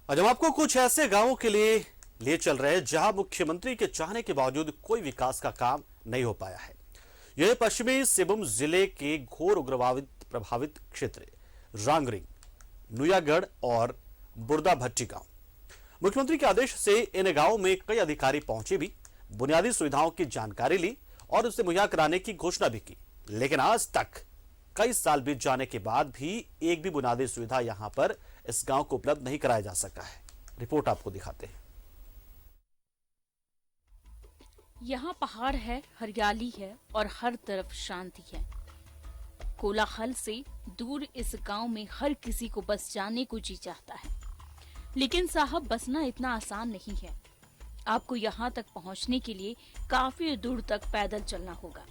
आज हम आपको कुछ ऐसे गांवों के लिए ले चल रहे हैं जहां मुख्यमंत्री के चाहने के बावजूद कोई विकास का काम नहीं हो पाया है। यह पश्चिमी सिंहभूम जिले के घोर उग्रवाद प्रभावित क्षेत्र रांगरिंग, नुयागढ़ और बुर्दा भट्टी गांव। मुख्यमंत्री के आदेश से इन गांवों में कई अधिकारी पहुंचे भी, बुनियादी सुविधाओं की जानकारी ली और उसे मुहैया कराने की घोषणा भी की, लेकिन आज तक कई साल बीत जाने के बाद भी एक भी बुनियादी सुविधा यहां पर इस गांव को उपलब्ध नहीं कराया जा सका है। रिपोर्ट आपको दिखाते हैं। यहाँ पहाड़ है, हरियाली है और हर तरफ शांति है। कोलाहल से दूर इस गांव में हर किसी को बस जाने को जी चाहता है, लेकिन साहब बसना इतना आसान नहीं है। आपको यहाँ तक पहुँचने के लिए काफी दूर तक पैदल चलना होगा,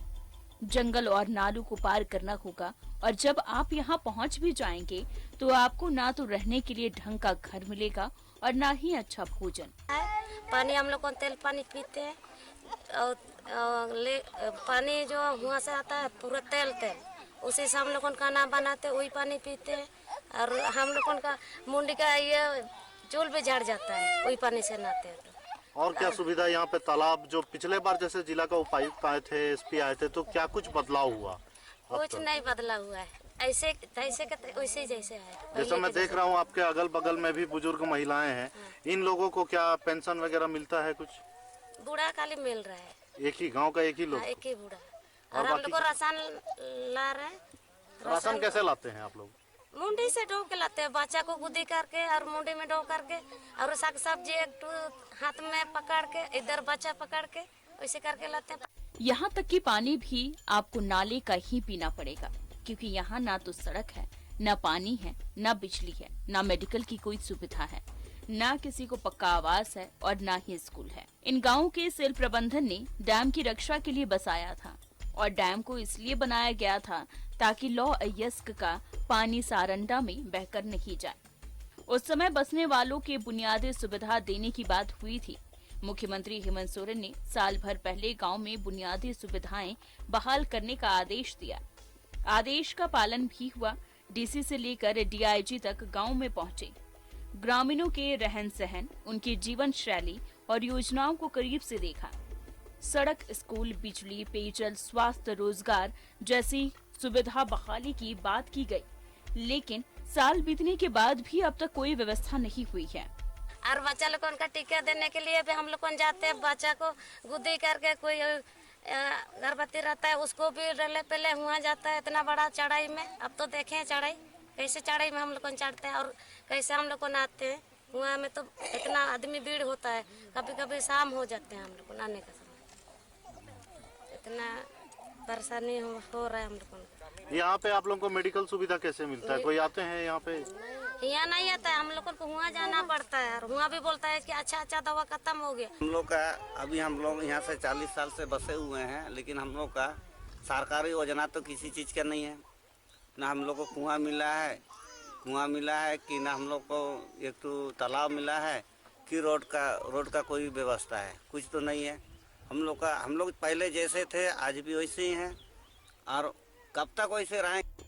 जंगल और नालों को पार करना होगा, और जब आप यहाँ पहुँच भी जाएंगे तो आपको ना तो रहने के लिए ढंग का घर मिलेगा और ना ही अच्छा भोजन। पानी हम लोग तेल पानी पीते हैं और पानी जो वहाँ से आता है पूरा तेल उसी से हम लोग खाना बनाते वही पानी पीते हैं। और हम लोग का मुंडी का ये चूल भी झड़ जाता है वही पानी से नहाते हैं। और क्या सुविधा यहाँ पे? तालाब जो पिछले बार जैसे जिला का उपायुक्त आए थे, एसपी आए थे, तो क्या कुछ बदलाव हुआ? कुछ नहीं बदला हुआ है, ऐसे वैसे जैसे है। जैसे मैं देख रहा हूँ आपके अगल बगल में भी बुजुर्ग महिलाएं हैं, इन लोगों को क्या पेंशन वगैरह मिलता है? कुछ बूढ़ा खाली मिल रहा है। एक ही गाँव का एक ही लोग? एक ही बूढ़ा। और हम लोग को राशन ला रहे हैं। राशन कैसे लाते हैं आप लोग? मुंडी से ढो के लाते हैं, बच्चा को गुदी करके और मुंडी में ढो करके, और साग सब्जी एक हाथ में पकड़ के इधर बच्चा पकड़ के वैसे करके लाते हैं। यहाँ तक कि पानी भी आपको नाले का ही पीना पड़ेगा, क्योंकि यहाँ ना तो सड़क है, ना पानी है, ना बिजली है, ना मेडिकल की कोई सुविधा है, ना किसी को पक्का आवास है और ना ही स्कूल है। इन गाँव के सेल प्रबंधन ने डैम की रक्षा के लिए बसाया था, और डैम को इसलिए बनाया गया था ताकि लौ अयस्क का पानी सारंडा में बहकर नहीं जाए। उस समय बसने वालों के बुनियादी सुविधा देने की बात हुई थी। मुख्यमंत्री हेमंत सोरेन ने साल भर पहले गांव में बुनियादी सुविधाएं बहाल करने का आदेश दिया। आदेश का पालन भी हुआ। डीसी से लेकर डीआईजी तक गांव में पहुंचे, ग्रामीणों के रहन सहन, उनकी जीवन शैली और योजनाओं को करीब से देखा। सड़क, स्कूल, बिजली, पेयजल, स्वास्थ्य, रोजगार जैसी सुविधा बहाली की बात की गई, लेकिन साल बीतने के बाद भी अब तक कोई व्यवस्था नहीं हुई है। और बच्चा लोग उनका टीका देने के लिए भी हम लोग जाते हैं, बच्चा को गुद्दी करके कोई गर्भवती रहता है उसको भी रले पहले हुआ जाता है इतना बड़ा चढ़ाई में। अब तो देखे चढ़ाई कैसे चढ़ाई में हम लोग चढ़ते हैं और कैसे हम लोग नहाते हैं। हुआ में तो इतना आदमी भीड़ होता है, कभी कभी शाम हो जाते हैं हम लोग नहाने का समय, इतना परेशानी हो रहा है हम लोग को। यहाँ पे आप लोगों को मेडिकल सुविधा कैसे मिलता है? कोई आते हैं यहाँ पे? यहाँ नहीं आता है, हम लोग को हुआ जाना पड़ता है, और हुआ भी बोलता है कि अच्छा दवा खत्म हो गया। हम लोग का अभी हम लोग यहाँ से 40 साल से बसे हुए हैं, लेकिन हम लोग का सरकारी योजना तो किसी चीज़ का नहीं है। ना हम लोग को कुआं मिला है कि ना हम लोग को एक तो तालाब मिला है कि रोड का कोई व्यवस्था है, कुछ तो नहीं है। हम लोग पहले जैसे थे आज भी वैसे ही हैं, और कब तक वैसे रहेंगे।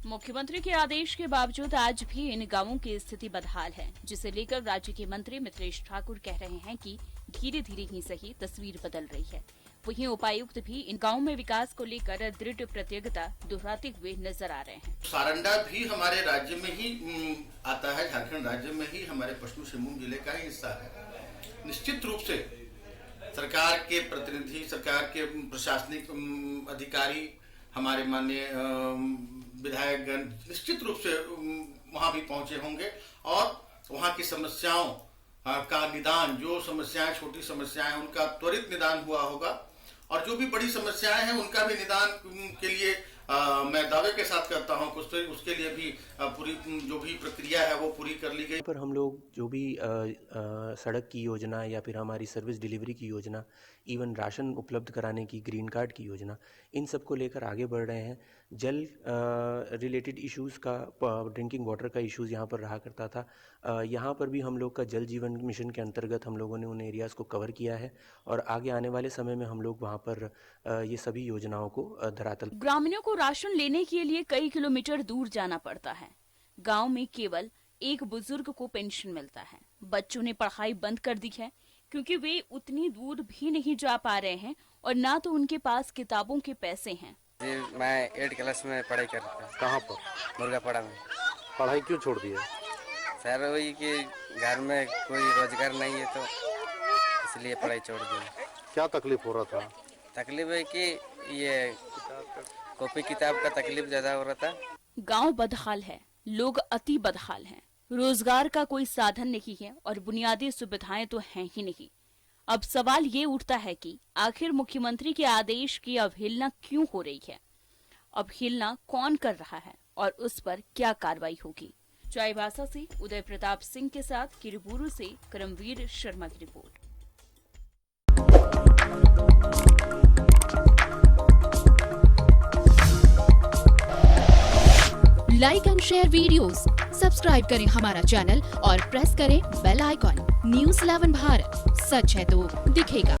मुख्यमंत्री के आदेश के बावजूद आज भी इन गांवों की स्थिति बदहाल है, जिसे लेकर राज्य के मंत्री मिथिलेश ठाकुर कह रहे हैं कि धीरे धीरे ही सही तस्वीर बदल रही है। वहीं उपायुक्त भी इन गांवों में विकास को लेकर दृढ़ प्रतिज्ञता दोहराते हुए नजर आ रहे हैं। सारंडा भी हमारे राज्य में ही आता है, झारखंड राज्य में ही हमारे पश्चिमी सिंहभूम जिले का ही हिस्सा है। निश्चित रूप से सरकार के प्रतिनिधि, सरकार के प्रशासनिक अधिकारी, हमारे माननीय विधायकगण निश्चित रूप से वहां भी पहुंचे होंगे और वहां की समस्याओं का निदान, जो समस्याएं, छोटी समस्याएं, उनका त्वरित निदान हुआ होगा, और जो भी बड़ी समस्याएं हैं उनका भी निदान के लिए मैं दावे के साथ करता हूं कि उसके लिए भी पूरी जो भी प्रक्रिया है वो पूरी कर ली गई। पर हम लोग जो भी सड़क की योजना या फिर हमारी सर्विस डिलीवरी की योजना, इवन राशन उपलब्ध कराने की, ग्रीन कार्ड की योजना, इन सब को लेकर आगे बढ़ रहे हैं। जल रिलेटेड इश्यूज़ का, ड्रिंकिंग वाटर का इश्यूज़ यहाँ पर रहा करता था। यहाँ पर भी हम लोग का जल जीवन मिशन के अंतर्गत हम लोगों ने उन एरियाज़ को कवर किया है, और आगे आने वाले समय में हम लोग वहाँ पर ये सभी योजनाओं को धरातल। ग्रामीणों को राशन लेने के लिए कई किलोमीटर दूर जाना पड़ता है। गांव में केवल एक बुजुर्ग को पेंशन मिलता है। बच्चों ने पढ़ाई बंद कर दी है क्योंकि वे उतनी दूर भी नहीं जा पा रहे हैं और ना तो उनके पास किताबों के पैसे हैं। जी मैं 8 क्लास में पढ़ाई करता हूँ। कहाँ पर? मुर्गापाड़ा में। पढ़ाई क्यों छोड़ दी है? सर वही कि घर में कोई रोजगार नहीं है तो इसलिए पढ़ाई छोड़ दी। क्या तकलीफ हो रहा था? तकलीफ है कि ये कॉपी किताब का तकलीफ ज्यादा हो रहा था। गांव बदहाल है, लोग अति बदहाल हैं। रोजगार का कोई साधन नहीं है और बुनियादी सुविधाएं तो हैं ही नहीं। अब सवाल ये उठता है कि आखिर मुख्यमंत्री के आदेश की अवहेलना क्यों हो रही है? अवहेलना कौन कर रहा है और उस पर क्या कार्रवाई होगी? चाईबासा से उदय प्रताप सिंह के साथ किरीबुरू से करमवीर शर्मा की report. Like and share videos, subscribe करें हमारा चैनल और प्रेस करें बेल आइकॉन। न्यूज़ 11 भारत, सच है तो दिखेगा।